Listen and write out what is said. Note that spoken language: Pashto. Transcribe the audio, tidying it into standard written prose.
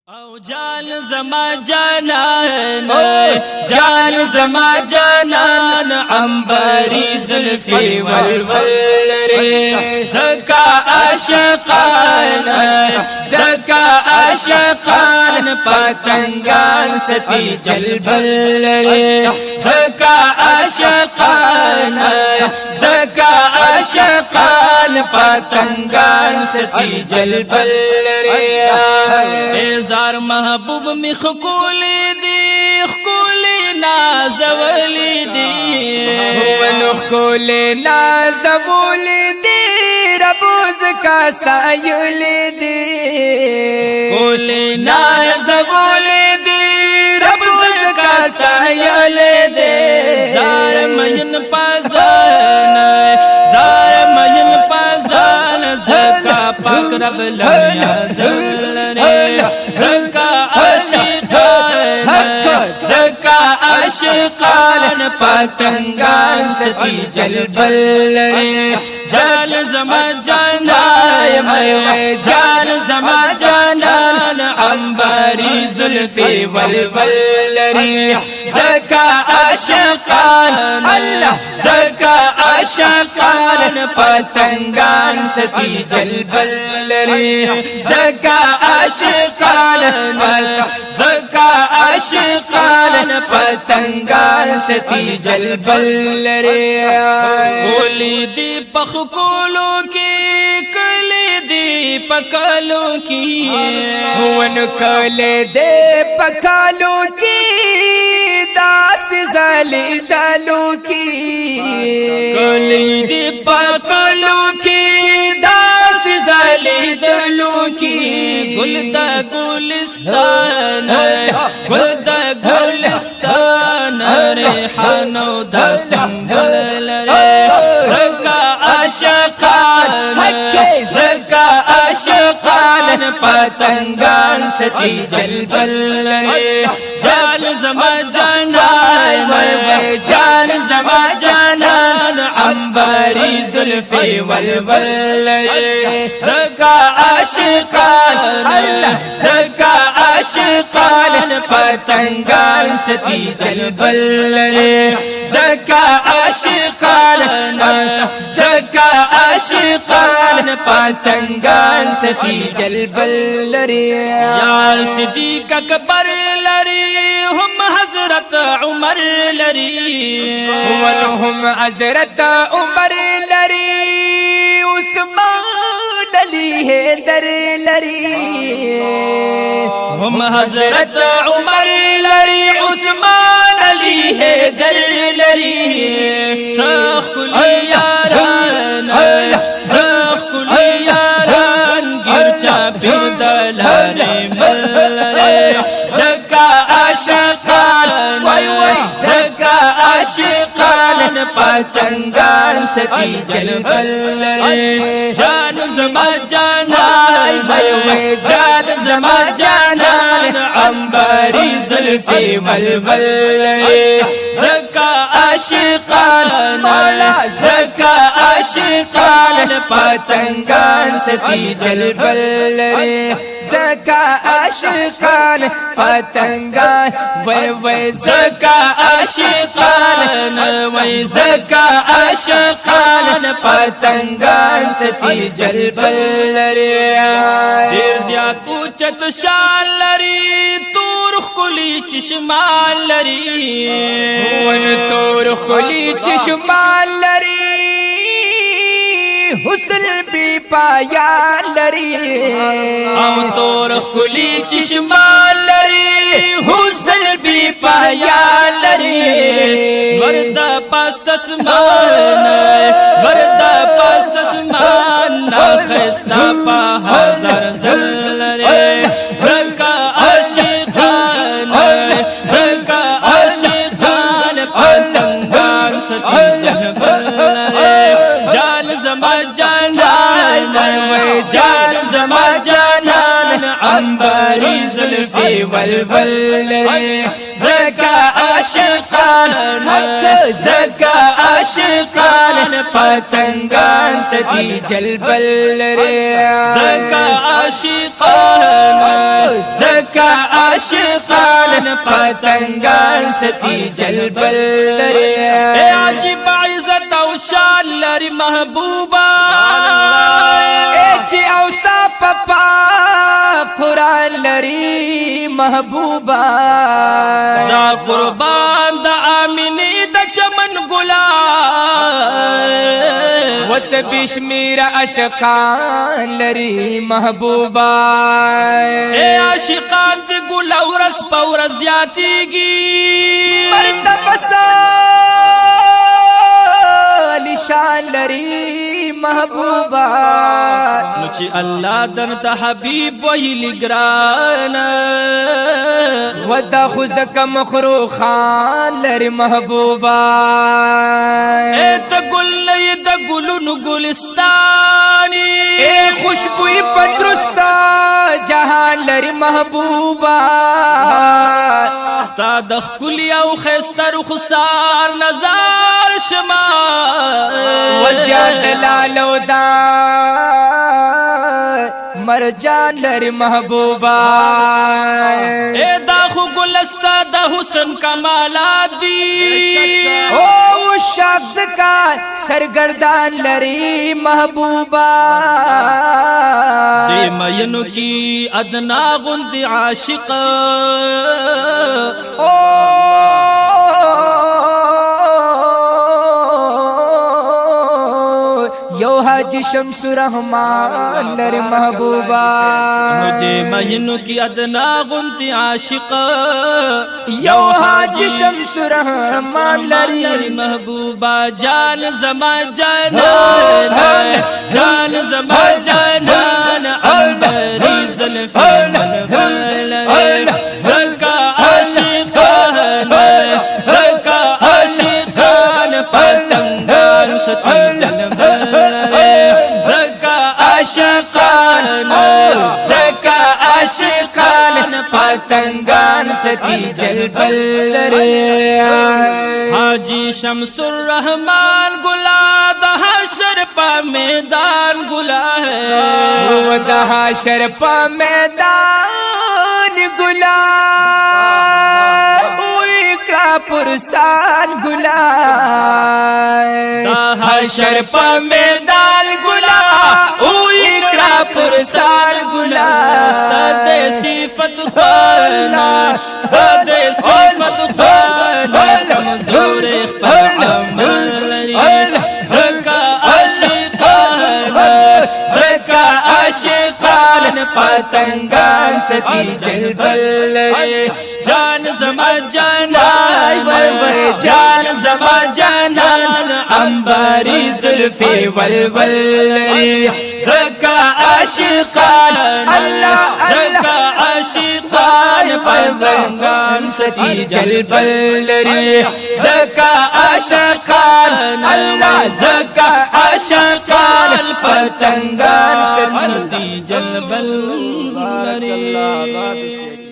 او جان زما جانان جان زما جانان عنبری زلفی والولری زکا عاشقان پتنگان ستی جلبلری زکا عاشقان پتنگان ستی جلبلری زار محبوب می خکولی دی خکولی نازولی دی ونو خکولی نازولی دی ربوز کا سایولی دی خکولی نازولی دی ربوز کا سایولی دی زار مین پازان زکا پاک رب لنیا زکا عاشقان پتنگان ستی جلبلری جان زما جانان عنبری زلفی والولری زکا عاشقان پتنگان ستی جلبلری زکا عاشقان پتنگان ستی جلبلری کولی دی پخکولو کی کلی دی پکالو کی ون کلی دی پکالو کی داس زلی دلو کی کلی دی پکالو کی داس زلی دلو کی گل دا گلستان ریحانو دا سنگل لرے زکا عاشقان پتنگان ستی جلبل لرے جان زما جانان عنبری زلفی والولری زکا عاشقان پتنگان ستی جلبلری زکا عاشقان پتنگان ستی جلبلری یار صدیق اکبر لری هم حضرت عمر لری ونهم حضرت عمر لری عثمان علی حیدر لری هم حضرت عمر لری عثمان علی حیدر لری سخ کلی یاران گرچا پیر دلالی ملری زکا عاشقان پتنگان ستی جلبلری جان زما جانان عنبری زلفی والولری زکا عاشقان پتنگان ستی جلبلری زکا عاشقان پتنگان وی زکا عاشقان پتنگان ستی جلبلری دیر زیاد اوچت شان لری تور خکلی چشمان لری ون تور خکلی چشمان لری حسن بی پایا لری او تور خکلی چشمان لری حسن بی پایا لری وردا پاس اسمان نخستا پا ہزار زلری زکا عاشقان پتنگان ستی جلبلری جان زما جانان عنبری زلفی ولول لري زکا عاشقان حق زکا عاشقان پتنگان ستی جلبل لري زکا عاشقان زکا عاشقان پتنگان ستی جلبل لري اے عجیب عزت او شان لري محبوبا اے چی اوصاف پا قرآن لري محبوبا زا قربان دا آمینی دا چمن گلان وس بشمیر اشقان لري محبوبا اے عاشقان تی گل ورس پا ورس زیادیگی مرتبہ نشان لري محبوبا نوچی اللہ دن تا حبیب وہی لگرانا ودا خوزک مخروخان لري محبوبا اے تا گل نئی دا گلون گلستانی اے خوشبوئی پدرستا جہان لري محبوبا ستا دخ کلی او خیستر خسار نظار شما وزیاد لالو دا مرجان لري محبوبا اے دا خو گلستا دا حسن کمالات دی او شخص کا سرگردان لري محبوبا دے مینو کی ادنا غند عاشق او یو حاج شمس رحمان لري محبوبا دے مینو کی ادنا غند عاشق یو حاج شمس رحمان لري محبوبا جان زما جانان جان زما جانان عمری زلفی منفل زکا عاشقان زکا عاشقان پتنگان ستی جلبل زکا عاشقان زکا عاشقان پتنگان ستی جلبل لري حاجی شمس الرحمان گلا دا حشر پا میدان گلا ہے وہ دہا شرپا میدان گلا اکڑا پرسان گلا دا حشر پا میدان گلا اکڑا پرسان گلا استاد صفت خوانا استاد صفت خوانا کمزور اخبر عمل لري زکا عاشقان زکا عاشقان پتنگان ستی جلبل لري جان زما جانان جان زما جانان انباری زلفی ولول لري زکا عاشقان اللہ زکا عاشقان پتنگان ستی جلبل لري زکا عاشقان اللہ زکا عاشقان پتنگان ستی جلبل لري